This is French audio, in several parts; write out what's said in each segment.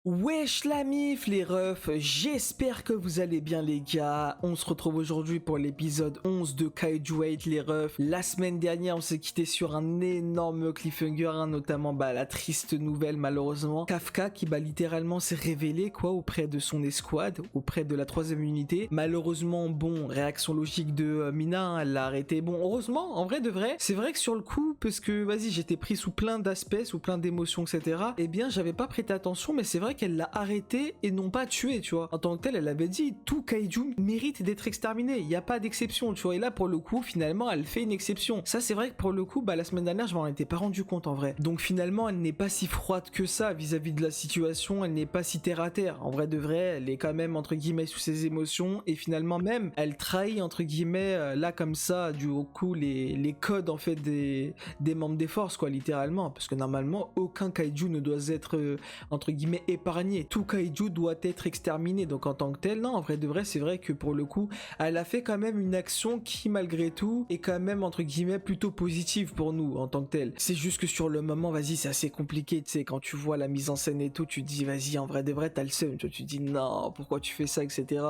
Wesh la mif les refs, j'espère que vous allez bien les gars. On se retrouve aujourd'hui pour l'épisode 11 de Kaiju 8 les refs. La semaine dernière on s'est quitté sur un énorme cliffhanger, notamment la triste nouvelle malheureusement. Kafka qui littéralement s'est révélé auprès de son escouade, auprès de la 3ème unité. Malheureusement bon, réaction logique de Mina, elle l'a arrêté. Bon heureusement, en vrai de vrai, c'est vrai que sur le coup, parce que vas-y j'étais pris sous plein d'aspects, sous plein d'émotions etc. Eh bien j'avais pas prêté attention, mais c'est vrai qu'elle l'a arrêté et non pas tué, tu vois. En tant que tel, elle avait dit tout kaiju mérite d'être exterminé, il n'y a pas d'exception, tu vois. Et là, pour le coup, finalement, elle fait une exception. Ça, c'est vrai que pour le coup, la semaine dernière, je m'en étais pas rendu compte en vrai. Donc finalement, elle n'est pas si froide que ça vis-à-vis de la situation, elle n'est pas si terre à terre. En vrai de vrai, elle est quand même entre guillemets sous ses émotions et finalement même, elle trahit entre guillemets là comme ça, du coup, les codes en fait des membres des forces, quoi, littéralement. Parce que normalement, aucun kaiju ne doit être entre guillemets épargné. Tout kaiju doit être exterminé, donc en tant que tel, non, en vrai de vrai, c'est vrai que pour le coup, elle a fait quand même une action qui, malgré tout, est quand même, entre guillemets, plutôt positive pour nous, en tant que tel. C'est juste que sur le moment, vas-y, c'est assez compliqué, tu sais, quand tu vois la mise en scène et tout, tu te dis, vas-y, en vrai de vrai, t'as le seum, tu te dis, non, pourquoi tu fais ça, etc.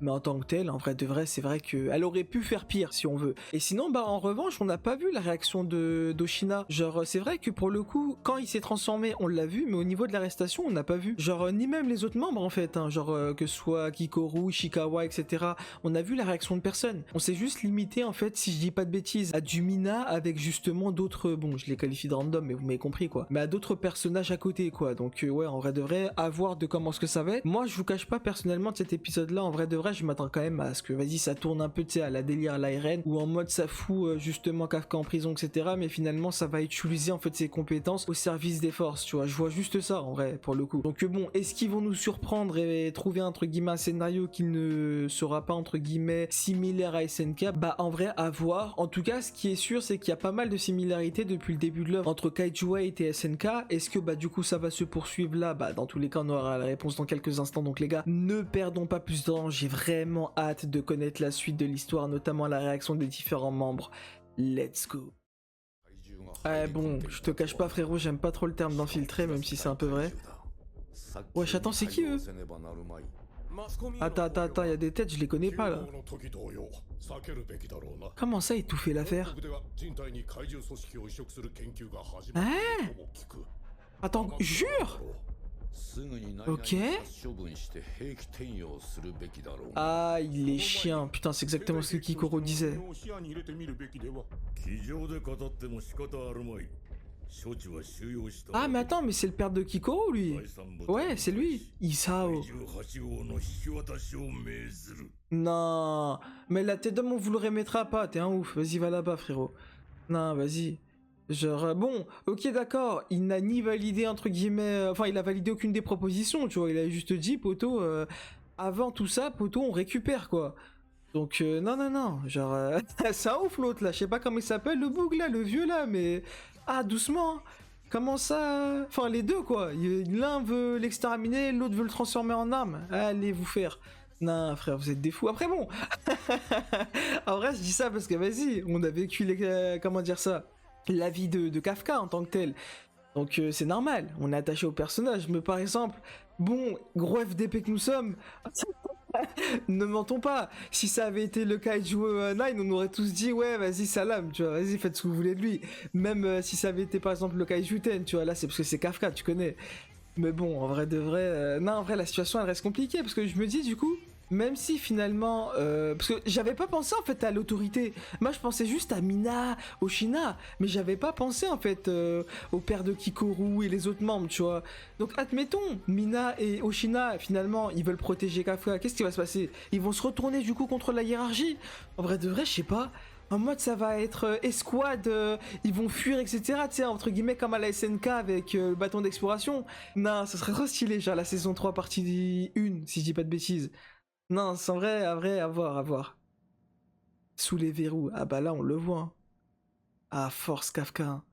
Mais en tant que tel, en vrai de vrai, c'est vrai qu'elle aurait pu faire pire, si on veut. Et sinon, en revanche, on n'a pas vu la réaction d'Oshina. Genre, c'est vrai que pour le coup, quand il s'est transformé, on l'a vu, mais au niveau de l'arrestation, on n'a pas vu. Genre, ni même les autres membres en fait, genre que ce soit Kikoru, Ishikawa, etc. On a vu la réaction de personne. On s'est juste limité en fait, si je dis pas de bêtises, à du Mina avec justement d'autres, bon je les qualifie de random mais vous m'avez compris quoi, mais à d'autres personnages à côté quoi. Donc ouais, en vrai de vrai, à voir de comment ce que ça va être. Moi je vous cache pas personnellement de cet épisode là, en vrai de vrai je m'attends quand même à ce que vas-y ça tourne un peu tu sais à la délire à l'ARN, ou en mode ça fout justement Kafka en prison etc. Mais finalement ça va utiliser en fait ses compétences au service des forces, tu vois. Je vois juste ça en vrai pour le coup. Donc bon, est-ce qu'ils vont nous surprendre et trouver entre guillemets un scénario qui ne sera pas entre guillemets similaire à SNK? En vrai à voir. En tout cas ce qui est sûr c'est qu'il y a pas mal de similarités depuis le début de l'œuvre entre Kaiju 8 et SNK. Est-ce que du coup ça va se poursuivre là? Dans tous les cas on aura la réponse dans quelques instants, donc les gars ne perdons pas plus de temps, j'ai vraiment hâte de connaître la suite de l'histoire, notamment la réaction des différents membres. Let's go. Bon, je te cache pas frérot, j'aime pas trop le terme d'infiltré même si c'est un peu vrai. Wesh, attends, c'est qui eux? Attends, y a des têtes, je les connais pas là. Comment ça, étouffer l'affaire? Hein? Attends, jure? Ok. Ah, il est chiant. Putain, c'est exactement ce que Kikoru disait. Ah, mais attends, mais c'est le père de Kikoru, lui. Ouais, c'est lui. Isao. Non. Mais la tête d'homme, on vous le remettra pas. T'es un ouf. Vas-y, va là-bas, frérot. Non, vas-y. Genre, bon, ok, d'accord. Il n'a ni validé, entre guillemets... Enfin, il a validé aucune des propositions, tu vois. Il a juste dit, poto, avant tout ça, poto, on récupère, quoi. Donc, non. Genre, c'est un ouf, l'autre, là. Je sais pas comment il s'appelle, le boug, là, le vieux, là, mais... Ah, doucement. Comment ça? Enfin, les deux, quoi. L'un veut l'exterminer, l'autre veut le transformer en arme. Allez vous faire. Non, frère, vous êtes des fous. Après, bon. En vrai, je dis ça parce que, vas-y, on a vécu comment dire ça? La vie de Kafka en tant que tel. Donc, c'est normal. On est attaché au personnage. Mais par exemple, bon, gros FDP que nous sommes... Ne mentons pas, si ça avait été le Kaiju 9, on aurait tous dit ouais vas-y salam, tu vois, vas-y faites ce que vous voulez de lui. Même si ça avait été par exemple le Kaiju 10, tu vois, là c'est parce que c'est Kafka, tu connais. Mais bon, en vrai de vrai, non en vrai la situation elle reste compliquée, parce que je me dis du coup, même si finalement, parce que j'avais pas pensé en fait à l'autorité, moi je pensais juste à Mina, Oshina, mais j'avais pas pensé en fait au père de Kikoru et les autres membres, tu vois. Donc admettons, Mina et Oshina finalement ils veulent protéger Kafka, qu'est-ce qui va se passer? Ils vont se retourner du coup contre la hiérarchie? En vrai de vrai, je sais pas. En mode ça va être escouade, ils vont fuir, etc. Tu sais, entre guillemets comme à la SNK avec le bâton d'exploration. Non, ça serait trop stylé, genre la saison 3 partie 1, si je dis pas de bêtises. Non, c'est vrai, à voir, à voir. Sous les verrous, ah là on le voit. Hein. Ah, force Kafka. Hein.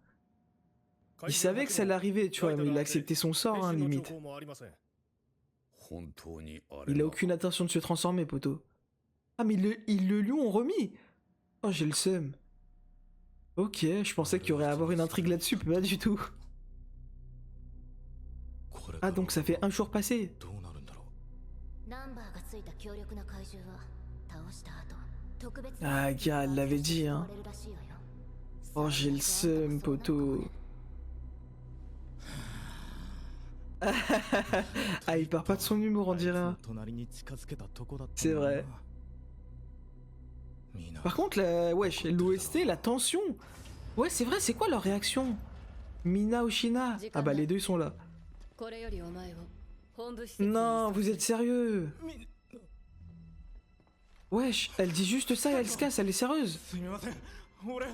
Il savait que ça allait arriver, tu vois, mais il a accepté son sort, hein, limite. Il a aucune intention de se transformer, poto. Ah, mais ils le lui ont remis. Oh, j'ai le seum. Ok, je pensais qu'il y aurait à avoir une intrigue là-dessus, mais pas du tout. Ah, donc ça fait un jour passé. Ah, gars, elle l'avait dit, hein. Oh, j'ai le seum, poto. Ah, il perd pas de son humour, on dirait. C'est vrai. Par contre, wesh, l'OST, la tension. Ouais, c'est vrai, c'est quoi leur réaction? Mina ou Shina? Ah bah les deux ils sont là. Non, vous êtes sérieux? Wesh, elle dit juste ça et elle se casse, elle est sérieuse?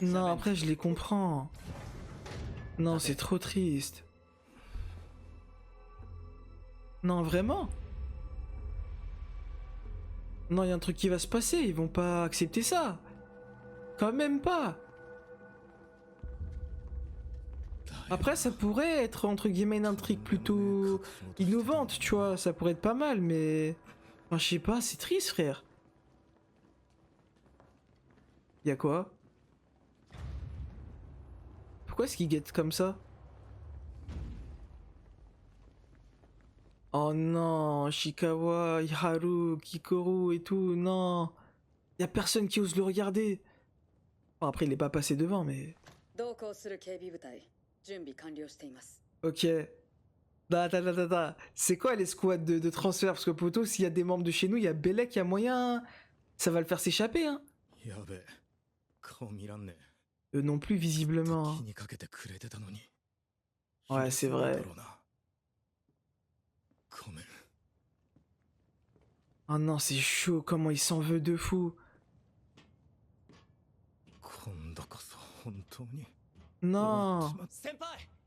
Non, après je les comprends. Non, c'est trop triste. Non, vraiment? Non, il y a un truc qui va se passer, ils vont pas accepter ça. Quand même pas. Après, ça pourrait être, entre guillemets, une intrigue plutôt innovante, tu vois, ça pourrait être pas mal, mais... Enfin, je sais pas, c'est triste, frère. Y'a quoi? Pourquoi est-ce qu'il guette comme ça? Oh non, Ishikawa, Haru, Kikoru et tout, non. Y'a personne qui ose le regarder. Bon, après, il est pas passé devant, mais... Ok. C'est quoi les squads de transfert? Parce que poto, s'il y a des membres de chez nous, il y a Belek, il y a moyen... Ça va le faire s'échapper, hein. Eux non plus, visiblement. Hein. Ouais, c'est vrai. Oh non, c'est chaud, comment il s'en veut de fou. Non.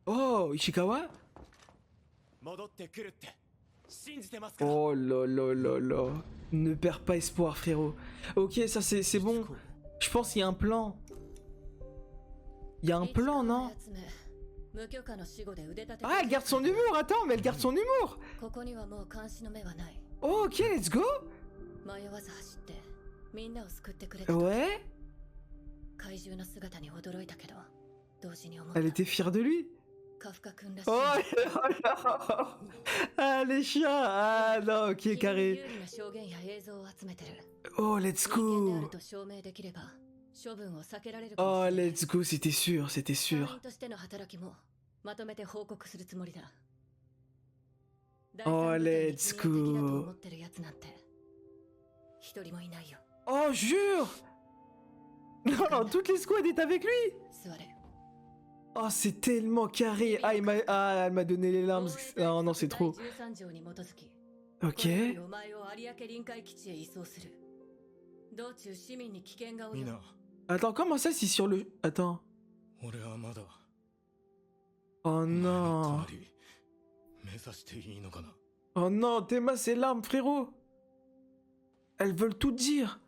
Oh, Ishikawa? Oh là là là là. Ne perds pas espoir, frérot. Ok, ça c'est bon. Je pense qu'il y a un plan. Il y a un plan, non? Ah, elle garde son humour, attends, mais elle garde son humour. Oh, ok, let's go. Ouais. Elle était fière de lui. Oh non. Ah, les chiens. Ah non, ok, carré. Oh, let's go. Oh, let's go, c'était sûr, c'était sûr. Oh, let's go. Oh, jure. Non, non, toutes les squads étaient avec lui. Oh, c'est tellement carré. Ah, elle m'a donné les larmes. Oh non, c'est trop. Ok. Attends, comment ça si sur le... Attends. Oh non. Oh non, Théma, c'est l'arme, frérot. Elles veulent tout dire.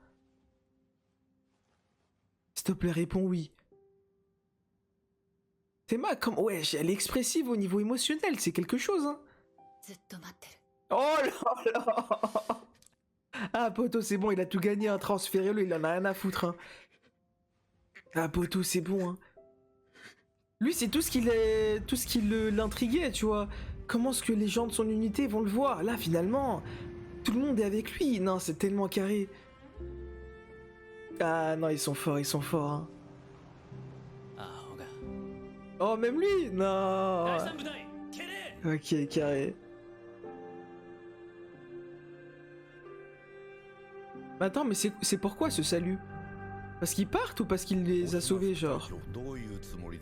S'il te plaît, réponds oui. Théma, comme... Ouais, elle est expressive au niveau émotionnel, c'est quelque chose, hein. Oh là là. Ah, poto, c'est bon, il a tout gagné, hein. Transférez-le, il en a rien à foutre, hein. Ah, poto, c'est bon, hein. Lui, c'est tout ce qui l'intriguait, tu vois. Comment est-ce que les gens de son unité vont le voir? Là, finalement, tout le monde est avec lui. Non, c'est tellement carré. Ah non, ils sont forts, hein. Oh, même lui? Non. Ok, carré. Attends, mais c'est pourquoi ce salut? Parce qu'ils partent ou parce qu'il les a sauvés, genre?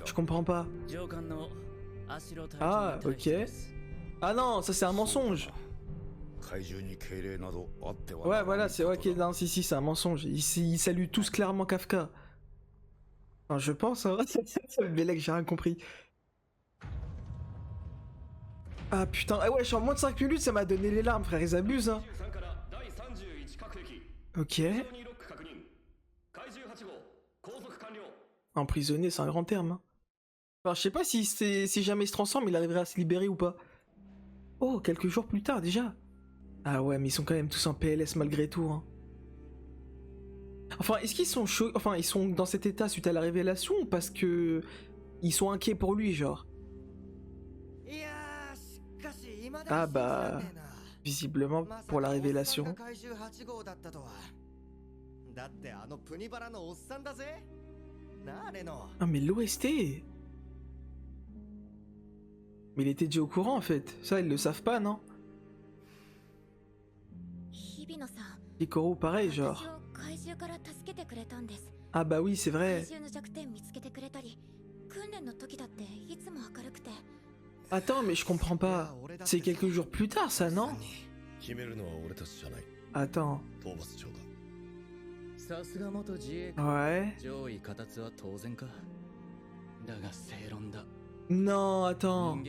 Je comprends pas. Ah, ok. Ah non, ça c'est un mensonge. Ouais, voilà, c'est ok, non, si, c'est un mensonge. Ils saluent tous clairement Kafka. Enfin, je pense, hein. Belek, j'ai rien compris. Ah putain, ah ouais, je suis en moins de 5 minutes, ça m'a donné les larmes, frère, ils abusent, hein. Ok. Emprisonné, c'est un grand terme, hein. Enfin, je sais pas si jamais il se transforme, il arriverait à se libérer ou pas. Oh, quelques jours plus tard déjà. Ah ouais, mais ils sont quand même tous en PLS malgré tout, hein. Enfin, est-ce qu'ils sont chauds? Enfin, ils sont dans cet état suite à la révélation ou parce que ils sont inquiets pour lui, genre? Ah bah, visiblement pour la révélation. Ah mais l'OST. Mais il était déjà au courant en fait. Ça, ils le savent pas, non? Hikaru, pareil, genre. Ah bah oui, c'est vrai. Attends, mais je comprends pas. C'est quelques jours plus tard, ça, non? Attends. Ouais. Non, attends.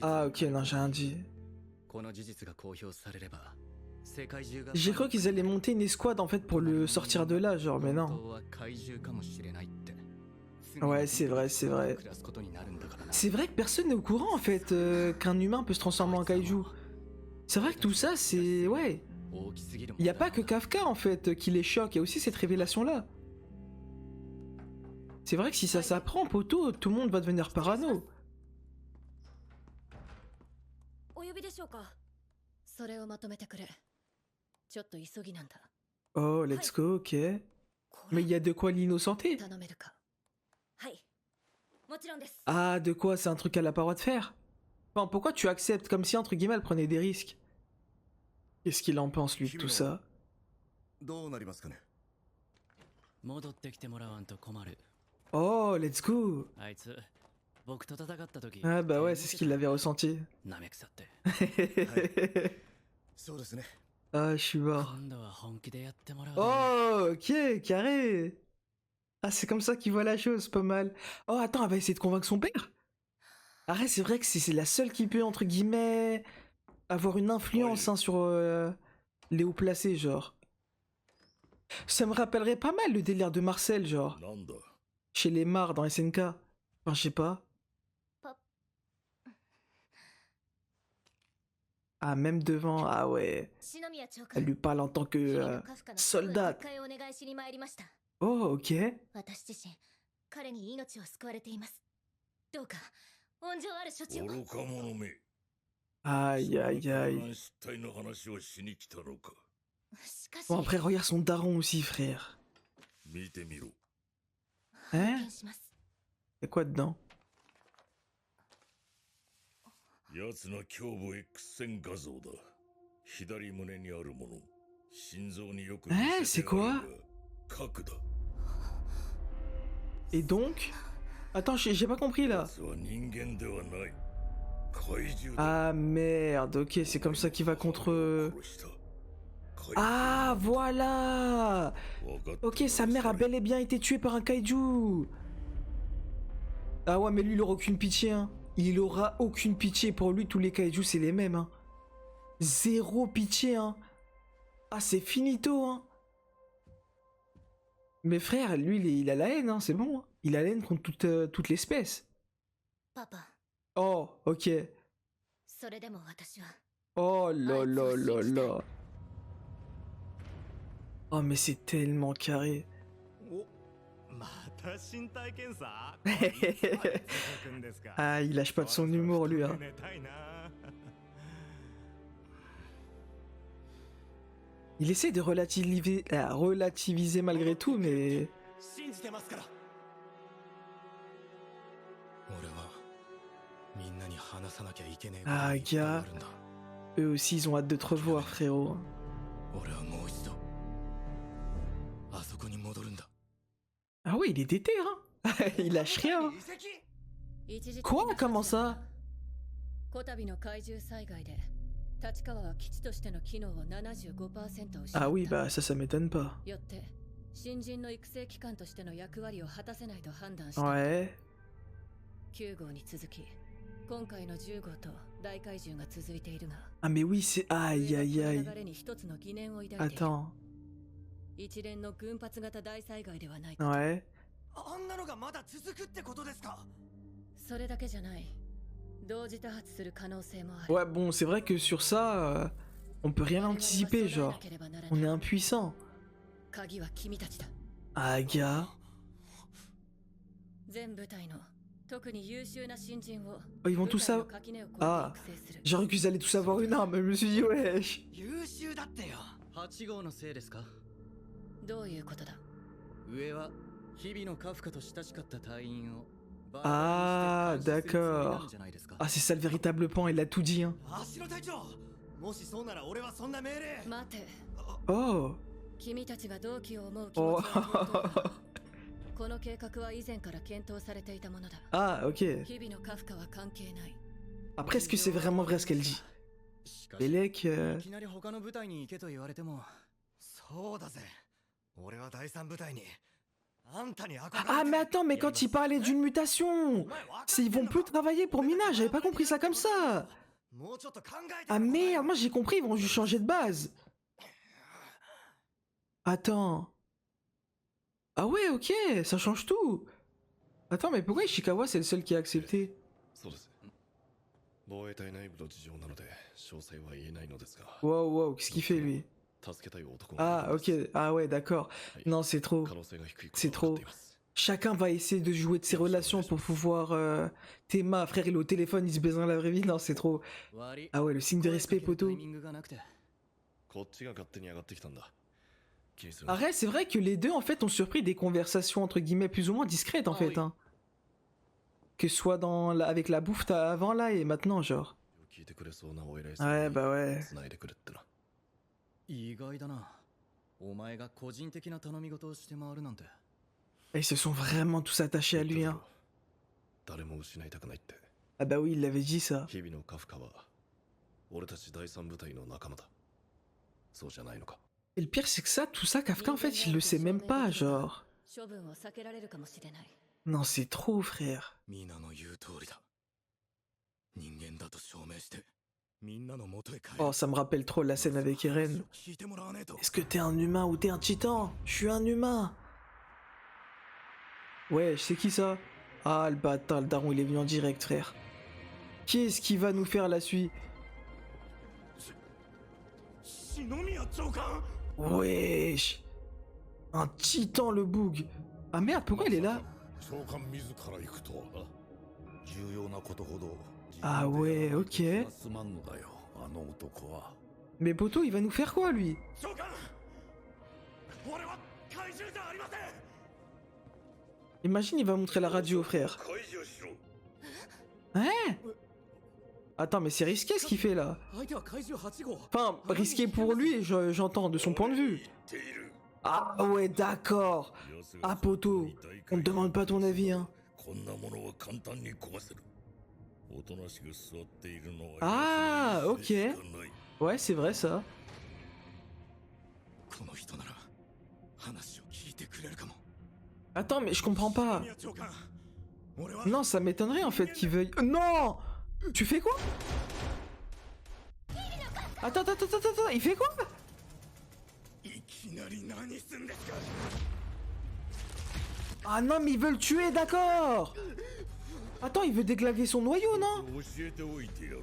Ah ok, non, j'ai rien dit. J'ai cru qu'ils allaient monter une escouade en fait pour le sortir de là, genre, mais non. Ouais, c'est vrai, c'est vrai. C'est vrai que personne n'est au courant en fait qu'un humain peut se transformer en kaiju. C'est vrai que tout ça, c'est... Ouais. Il n'y a pas que Kafka en fait qui les choque, il y a aussi cette révélation là. C'est vrai que si ça s'apprend, poteau, tout le monde va devenir parano. Oh, let's go, ok. Mais il y a de quoi l'innocenter. Ah, de quoi? C'est un truc qu'elle a pas le droit de faire? Enfin, pourquoi tu acceptes comme si, entre guillemets, elle prenait des risques? Qu'est-ce qu'il en pense, lui, de tout ça? Oh, let's go! Ah bah ouais, c'est ce qu'il avait ressenti. Ah, je suis mort. Oh, ok, carré! Ah, c'est comme ça qu'il voit la chose, pas mal. Oh, attends, elle va essayer de convaincre son père? Arrête, c'est vrai que c'est la seule qui peut, entre guillemets, avoir une influence hein, sur les hauts placés, genre. Ça me rappellerait pas mal le délire de Marcel, genre. Chez les Mars dans SNK. Enfin, je sais pas. Ah, même devant, ah ouais. Elle lui parle en tant que soldat. Oh, ok. Aïe, aïe, aïe. Bon, après, regarde son daron aussi, frère. Hein? Y'a quoi dedans? Hein, c'est quoi? Et donc? Attends, j'ai pas compris là. Ah merde, ok, c'est comme ça qu'il va contre... Ah, voilà! Ok, sa mère a bel et bien été tuée par un kaiju! Ah ouais, mais lui, il aura aucune pitié, hein. Il aura aucune pitié. Pour lui, tous les kaijus, c'est les mêmes, hein. Zéro pitié, hein. Ah, c'est finito, hein. Mais frère, lui, il a la haine, hein, c'est bon. Hein. Il a la haine contre toute l'espèce. Oh, ok. Oh là là là là. Oh, mais c'est tellement carré. Ah, il lâche pas de son humour, lui, hein. Il essaie de relativiser malgré tout, mais... Ah, gars. Eux aussi, ils ont hâte de te revoir, frérot. Ah ouais, il est déter, hein. Il lâche rien. Hein. Quoi? Comment ça? Ah oui, bah ça m'étonne pas. Ouais. Ah mais oui, c'est... Aïe aïe aïe. Attends. Ouais. Ouais, bon, c'est vrai que sur ça, on peut rien anticiper, genre. On est impuissant. Ah, gars. Oh, ils vont tout savoir. Ah, j'ai cru qu'ils allaient tous avoir une arme, je me suis dit, wesh. 8号のせいですか？どういうことだ？上は日々のカフカと親しかった隊員を Ah, d'accord. Ah, c'est ça le véritable pan, il a tout dit, hein. もしそうなら俺はそんな命令。待て。 Oh. 君たちが同期を思う気持ちは本当だ。この計画は以前から検討されていたものだ。 Ah, ok. 日々のカフカは関係ない。 Après, est-ce que c'est vraiment vrai ce qu'elle dit? Belek, いきなり他の部隊に行けと言われても。そうだぜ。俺は第三部隊に。あんたに憧れて。 Ah, mais attends, mais quand il parlait d'une mutation, ils vont plus travailler pour Mina, j'avais pas compris ça comme ça. もうちょっと考えて。 Ah merde, moi j'ai compris, ils vont juste changer de base. Attends. Ah ouais, ok, ça change tout. Attends, mais pourquoi Ishikawa c'est le seul qui a accepté? そうです。防衛隊内部の事情なので詳細は言えないのですが。 Wow, wow, qu'est-ce qu'il fait lui? 助けたい男が。 Ah, ok, ah ouais, d'accord. Non, c'est trop. 可能性が低いこと C'est が分か trop. っています。 Chacun va essayer de jouer de ses relations pour pouvoir... Théma, frère, il est au téléphone, il se baise dans la vraie vie. Non, c'est trop. Ah ouais, le signe de respect, poto. こっちが勝手に上がってきたんだ。気にする Arrête, c'est vrai que les deux, en fait, ont surpris des conversations, entre guillemets, plus ou moins discrètes, en Ah fait. oui. Hein. Que ce soit dans avec la bouffe avant, là, et maintenant, genre. 聞いてくれそうなお偉い Ouais, bah ouais. 繋いでくれってな。意外だな。お前が個人的な頼み事をして回るなんて。 Ils se sont vraiment tous attachés à lui, hein. 誰も失いたくないって。 Ah bah oui, il l'avait dit, ça. 日々のカフカは俺たち第三部隊の仲間だ。そうじゃないのか。 Et le pire, c'est que ça, tout ça, Kafka, en fait, il le sait même pas, genre. 処分を避けられるかもしれない。 Non, c'est trop, frère. みんなの言う通りだ。人間だと証明して、みんなの元へ帰る。 Oh, ça me rappelle trop la scène avec Eren. 聞いてもらわねえと。 Est-ce que t'es un humain ou t'es un titan? Je suis un humain. Ouais, c'est qui ça? Ah, le bâtard, le daron, il est venu en direct, frère. Qui est-ce qui va nous faire la suite? 篠宮長官。 Wesh. Un titan, le boug. Ah merde, pourquoi il est là? 長官自ら行くとはな。重要なことほど Ah ouais, ok. すまんのだよ、あの男は。 Mais Poto, il va nous faire quoi, lui? 長官。俺は怪獣じゃありません。 Imagine, il va montrer la radio, frère. 解除しろ。 Hein? Attends, mais c'est risqué ce qu'il fait là. 相手は怪獣8号。 Enfin, risqué pour lui, j'entends, de son point de vue. 言っている。 Ah ouais, d'accord. Ah, Poto, on te demande pas ton avis, hein. こんなものは簡単に壊せる。おとなしく座っているのは。 Ah, ok. しかない。 Ouais, c'est vrai ça. この人なら話を聞いてくれるかも。 Attends, mais je comprends pas. 篠宮長官。俺は Non, ça m'étonnerait en fait qu'il veuille... Non! Tu fais quoi? Attends, attends, attends, attends, il fait quoi? いきなり何すんですか。 Ah non, mais il veut le tuer, d'accord! Attends, il veut déglaguer son noyau, non? 教えておいてやろう。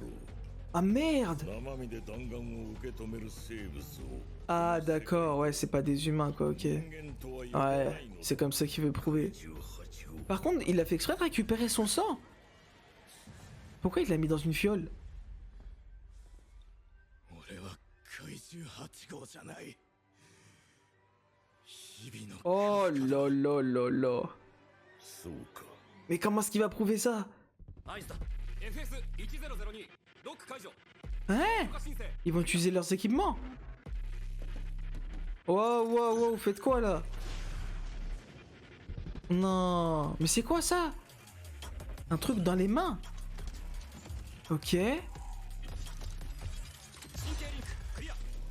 Ah merde! 生身で弾丸を受け止める生物を。 Ah d'accord, ouais, c'est pas des humains quoi, ok. 人間とは言わな Ouais, いのだ。 c'est comme ça qu'il veut prouver. 18号。 Par contre, il a fait exprès de récupérer son sang. Pourquoi il l'a mis dans une fiole? 俺は怪獣8号じゃない。日々の Oh là là là là. そうか。 Mais comment est-ce qu'il va prouver ça? 合図だ。FS1002 ロック解除。 Hein? 許可申請。 Ils vont utiliser leurs équipements. Wow, wow, wow, faites quoi là? Non, mais c'est quoi ça? Un truc dans les mains? Ok.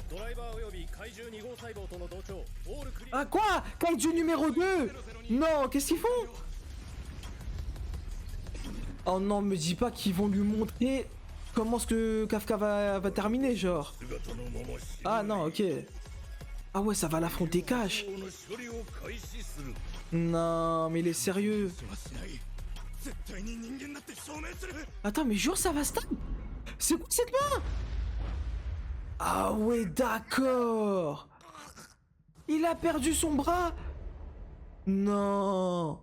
ドライバーおよび怪獣2号細胞との同調。オールクリア。 Ah quoi? Kaiju numéro 2? Non, qu'est-ce qu'ils font? Oh non, me dis pas qu'ils vont lui montrer comment est-ce que Kafka va terminer, genre. 姿のまま死 Ah non, ok. Ah ouais, ça va l'affronter cash. の処理を開始する。 Non, mais il est sérieux. はしない。絶対に人間だって証明する。 Attends, mais jure, ça va stun? C'est quoi cette main? Ah ouais, d'accord. Il a perdu son bras. Non.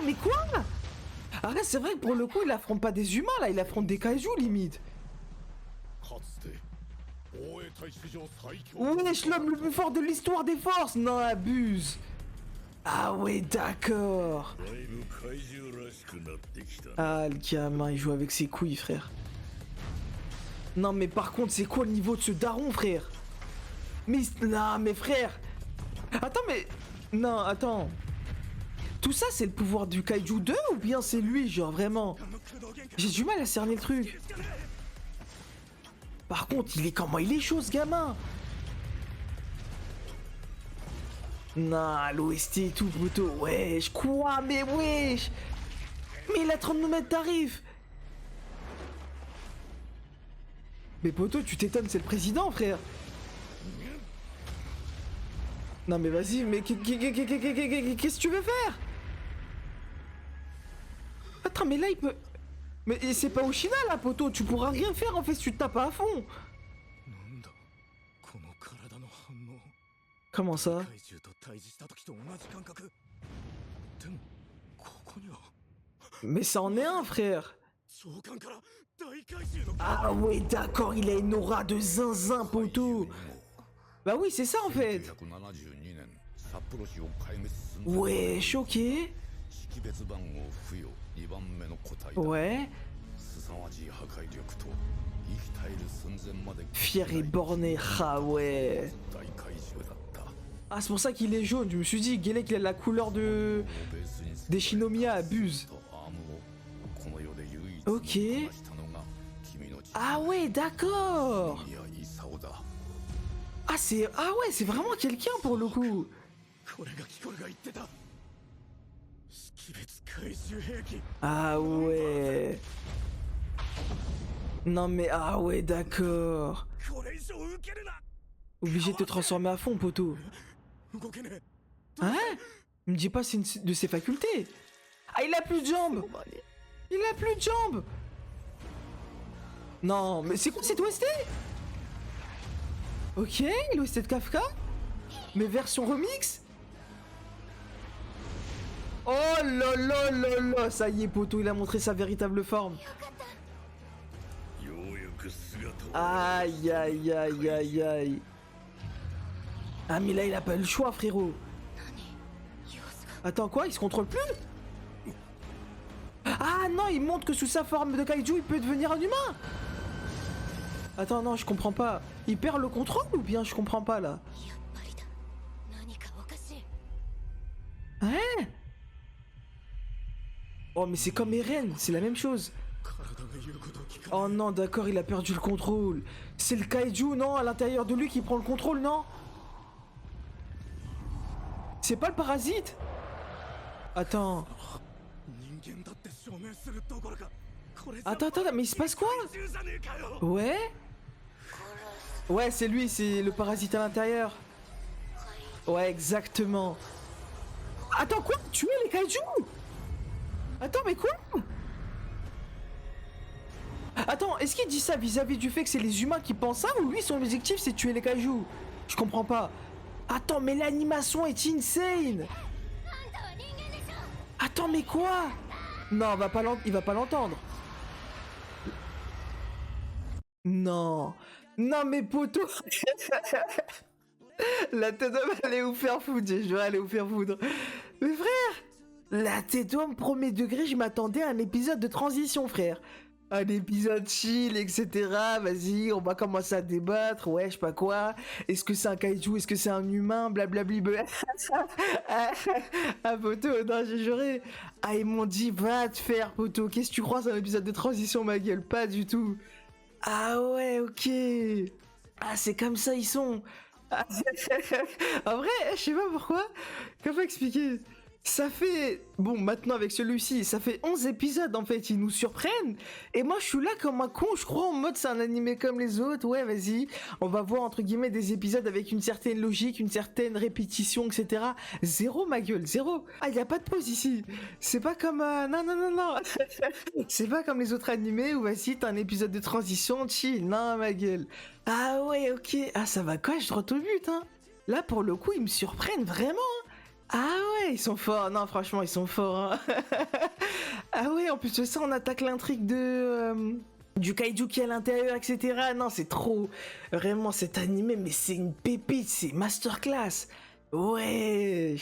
Attends, mais quoi? Ah là, c'est vrai que pour le coup, il affronte pas des humains, là, il affronte des kaiju, limite. かつて防衛隊史上最強 Wesh, l'homme le plus fort de l'histoire des forces. Non, abuse. Ah ouais, d'accord. だいぶ怪獣らしくなってきたな Ah, le gamin, il joue avec ses couilles, frère. Non, mais par contre, c'est quoi le niveau de ce daron, frère? Mais... Non, mais frère. Attends, mais... Non, attends. Tout ça, c'est le pouvoir du Kaiju 2 ou bien c'est lui, genre, vraiment? J'ai du mal à cerner le truc. Par contre, comment il est chaud, ce gamin? Non, l'OST et tout, Bruto. Wesh, quoi? Mais wesh. Mais il a 39 mètres tarif. Mais poto, tu t'étonnes, c'est le président, frère. Non mais vas-y, mais qu'est-ce que tu veux faire? Attends, mais là il peut... Mais c'est pas Oshina là, poto, tu pourras rien faire en fait si tu te tapes à fond. なんだこの体の反応 Comment ça? 怪獣と対峙した時と同じ感覚でもここには Mais ça en est un, frère. 召喚から大怪獣の Ah ouais, d'accord, il a une aura de zinzin, poto. Bah oui, c'est ça en fait. 1972年札幌市を壊滅する Wesh, ok. 識別番号付与2番目の個体だ Ouais. 凄まじい破壊力と生き絶える寸前まで Fier et borné, ah ouais. 大怪獣だった Ah, c'est pour ça qu'il est jaune. Je me suis dit, Gelek, il a la couleur de... ベースにする des Shinomiya, abuse. とアームをこの世で唯一 Ok. 成したのが君の父 Ah ouais, d'accord. いや功だ Ah, c'est... Ah ouais, c'est vraiment quelqu'un pour le coup. これがキコルが言ってた識別怪獣兵器 Ah ouais. Non mais... Ah ouais, d'accord. これ以上受けるな Obligé de te transformer à fond, poto. 動けねえ Hein? Me dis pas c'est une de ses facultés. Ah, il a plus de jambes. Il a plus de jambes. Non, mais c'est quoi cette OST? Ok, l'OST de Kafka? Mais version remix? Oh là là là là. Ça y est, poto, il a montré sa véritable forme. ようやく姿を Aïe aïe aïe aïe aïe. Ah mais là il a pas eu le choix, frérot. Attends, quoi? Il se contrôle plus? Ah non, il montre que sous sa forme de kaiju il peut devenir un humain. Attends, non, je comprends pas. Il perd le contrôle ou bien je comprends pas là? やっぱりだ何かおかしい Hein? Oh mais c'est comme Eren, c'est la même chose. 体が言うことを聞か Oh non, d'accord, il a perdu le contrôle. C'est le kaiju, non, à l'intérieur de lui qui prend le contrôle, non? C'est pas le parasite? Attends. 人間だって証明するどころかこれ Attends, attends, mais il se passe quoi? 怪獣じゃねえかよ Ouais? Ouais, c'est lui, c'est le parasite à l'intérieur. Ouais, exactement. Attends, quoi? Tuer les kaiju? Attends, mais quoi? Attends, est-ce qu'il dit ça vis-à-vis du fait que c'est les humains qui pensent ça ou lui son objectif c'est tuer les kaiju? Je comprends pas. Attends, mais l'animation est insane. Attends, mais quoi? Non, il va pas l'entendre. Non. Non, mais poto. La tête d'homme allait vous faire foutre, je vais aller vous faire foutre. Mais frère, la tête d'homme premier degré, je m'attendais à un épisode de transition, frère. Un épisode chill, etc. Vas-y, on va commencer à débattre. Ouais, je sais pas quoi. Est-ce que c'est un kaiju? Est-ce que c'est un humain? Blablabli. Ah, poto, non, j'ai juré. Ah, ils m'ont dit, va te faire, poto. Qu'est-ce que tu crois, c'est un épisode de transition, ma gueule? Pas du tout. Ah ouais, ok. Ah, c'est comme ça, ils sont. Ah, en vrai, je sais pas pourquoi. Comment expliquer? Ça fait... Bon, maintenant avec celui-ci, ça fait 11 épisodes en fait, ils nous surprennent. Et moi je suis là comme un con, je crois en mode c'est un animé comme les autres. Ouais, vas-y, on va voir entre guillemets des épisodes avec une certaine logique, une certaine répétition, etc. Zéro ma gueule, zéro. Ah, y a pas de pause ici. C'est pas comme... Non, non, non, non. C'est pas comme les autres animés où vas-y, t'as un épisode de transition, chill. Non, ma gueule. Ah ouais, ok. Ah, ça va quoi, je droit au but, hein. Là, pour le coup, ils me surprennent vraiment, hein. Ah ouais, ils sont forts. Non, franchement, ils sont forts. Hein. Ah ouais, en plus de ça, on attaque l'intrigue du kaiju qui est à l'intérieur, etc. Non, c'est trop. Vraiment, cet animé, mais c'est une pépite, c'est masterclass. Ouais.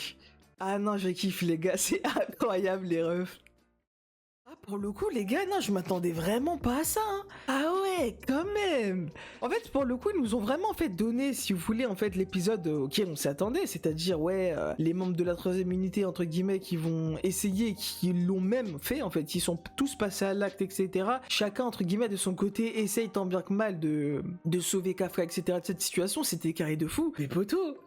Ah non, je kiffe, les gars, c'est incroyable, les refs. Ah, pour le coup, les gars, non, je m'attendais vraiment pas à ça. Hein. Ah ouais, quand même. En fait, pour le coup, ils nous ont vraiment fait donner, si vous voulez, en fait, l'épisode auquel on s'attendait, c'est-à-dire, ouais, les membres de la troisième unité, entre guillemets, qui vont essayer, qui l'ont même fait, en fait, ils sont tous passés à l'acte, etc. Chacun, entre guillemets, de son côté, essaye tant bien que mal de sauver Kafka, etc. de cette situation, c'était carré de fou. Mais poteau.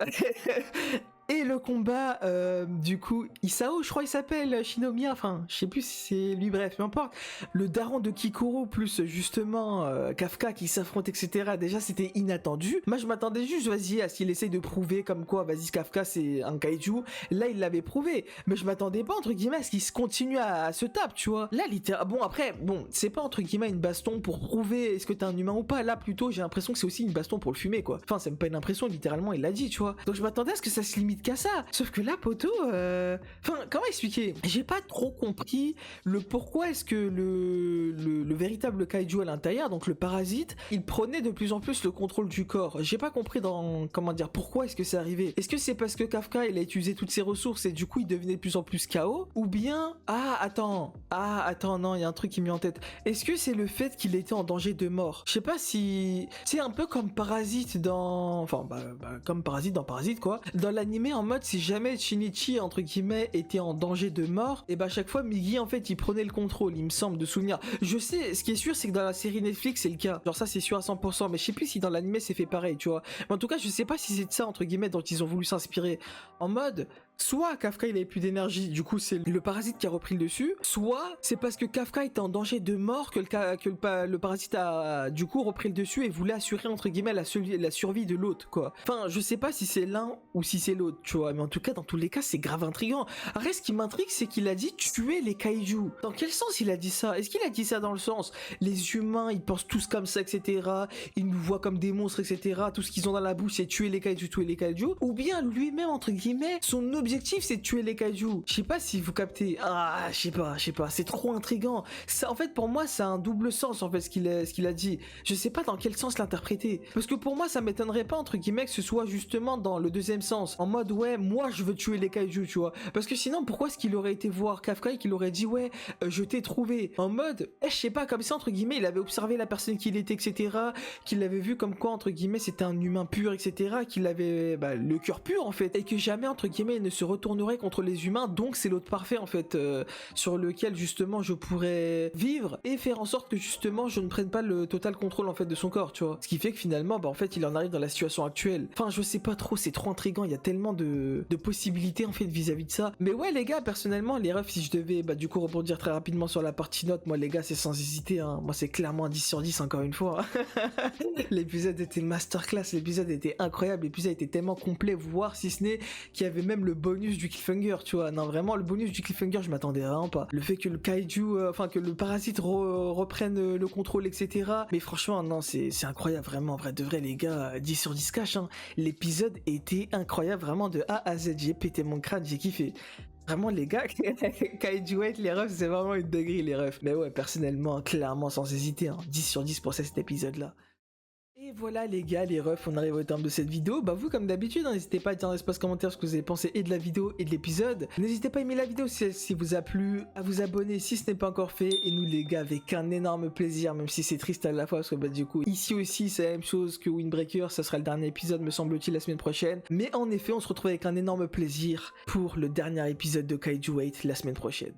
Et le combat, du coup, Isao, je crois il s'appelle, Shinomiya, enfin, je sais plus si c'est lui, bref, peu importe. Le daron de Kikoro plus justement Kafka qui s'affrontent, etc. Déjà, c'était inattendu. Moi, je m'attendais juste, vas-y, à ce qu'il essaye de prouver comme quoi, vas-y, Kafka, c'est un kaiju. Là, il l'avait prouvé. Mais je m'attendais pas, entre guillemets, à ce qu'il se continue à se taper, tu vois. Là, littéralement, bon, après, bon, c'est pas, entre guillemets, une baston pour prouver est-ce que t'es un humain ou pas. Là, plutôt, j'ai l'impression que c'est aussi une baston pour le fumer, quoi. Enfin, c'est même pas une impression, littéralement, il l'a dit, tu vois. Donc, je m'attendais à ce que ça se limite qu'à ça. Sauf que là, poto, enfin, comment expliquer? J'ai pas trop compris le pourquoi est-ce que le véritable kaiju à l'intérieur, donc le parasite, il prenait de plus en plus le contrôle du corps. J'ai pas compris dans, comment dire, pourquoi est-ce que c'est arrivé? Est-ce que c'est parce que Kafka, il a utilisé toutes ses ressources et du coup, il devenait de plus en plus KO? Ou bien, attends, non, il y a un truc qui me vient en tête. Est-ce que c'est le fait qu'il était en danger de mort? Je sais pas si... C'est un peu comme Parasite dans... Enfin, comme Parasite dans Parasite, quoi. Dans l'animé, en mode, si jamais Shinichi, entre guillemets, était en danger de mort, et à chaque fois, Migi, en fait, il prenait le contrôle, il me semble, de souvenir. Je sais, ce qui est sûr, c'est que dans la série Netflix, c'est le cas. Genre ça, c'est sûr à 100%, mais je sais plus si dans l'animé, c'est fait pareil, tu vois. Mais en tout cas, je sais pas si c'est de ça, entre guillemets, dont ils ont voulu s'inspirer. En mode... Soit Kafka il avait plus d'énergie, du coup c'est le parasite qui a repris le dessus, soit c'est parce que Kafka était en danger de mort que le parasite a du coup repris le dessus et voulait assurer entre guillemets la survie de l'autre quoi. Enfin je sais pas si c'est l'un ou si c'est l'autre tu vois, mais en tout cas dans tous les cas c'est grave intriguant. Après ce qui m'intrigue c'est qu'il a dit tuer les kaiju. Dans quel sens il a dit ça? Est-ce qu'il a dit ça dans le sens les humains ils pensent tous comme ça etc, ils nous voient comme des monstres etc, tout ce qu'ils ont dans la bouche c'est tuer les kaiju, ou bien lui-même entre guillemets son objectif c'est de tuer les kaiju. Je sais pas si vous captez. Ah, je sais pas, c'est trop intriguant. Ça, en fait, pour moi, c'est un double sens, en fait, ce qu'il a dit. Je sais pas dans quel sens l'interpréter. Parce que pour moi, ça m'étonnerait pas, entre guillemets, que ce soit justement dans le deuxième sens. En mode, ouais, moi, je veux tuer les kaiju, tu vois. Parce que sinon, pourquoi est-ce qu'il aurait été voir Kafka et qu'il aurait dit, ouais, je t'ai trouvé. En mode, je sais pas, comme ça, entre guillemets, il avait observé la personne qu'il était, etc. Qu'il l'avait vu comme quoi, entre guillemets, c'était un humain pur, etc. Qu'il avait le cœur pur, en fait. Et que jamais, entre guillemets, il ne se retournerait contre les humains, donc c'est l'autre parfait en fait sur lequel justement je pourrais vivre et faire en sorte que justement je ne prenne pas le total contrôle en fait de son corps, tu vois. Ce qui fait que finalement en fait il en arrive dans la situation actuelle. Enfin je sais pas trop, c'est trop intriguant, il y a tellement de possibilités en fait vis-à-vis de ça. Mais ouais les gars, personnellement les refs, si je devais du coup rebondir très rapidement sur la partie note, moi les gars c'est sans hésiter, hein. Moi c'est clairement un 10 sur 10 encore une fois. L'épisode était masterclass, l'épisode était incroyable, l'épisode était tellement complet, voire si ce n'est qu'il y avait même le bonus du cliffhanger, tu vois. Non, vraiment, le bonus du cliffhanger, je m'attendais vraiment pas. Le fait que le kaiju, enfin, que le parasite reprenne le contrôle, etc. Mais franchement, non, c'est incroyable, vraiment. En vrai, de vrai, les gars, 10 sur 10 cash, hein. L'épisode était incroyable, vraiment, de A à Z. J'ai pété mon crâne, j'ai kiffé. Vraiment les gars, Kaiju 8, les refs, c'est vraiment une dinguerie les refs. Mais ouais, personnellement, clairement, sans hésiter, hein, 10 sur 10 pour cet épisode-là. Et voilà les gars, les refs, on arrive au terme de cette vidéo. Vous comme d'habitude, n'hésitez pas à dire dans l'espace commentaire ce que vous avez pensé et de la vidéo et de l'épisode. N'hésitez pas à aimer la vidéo si elle vous a plu, à vous abonner si ce n'est pas encore fait. Et nous les gars, avec un énorme plaisir, même si c'est triste à la fois, parce que du coup, ici aussi c'est la même chose que Windbreaker, ça sera le dernier épisode me semble-t-il la semaine prochaine. Mais en effet, on se retrouve avec un énorme plaisir pour le dernier épisode de Kaiju 8 la semaine prochaine.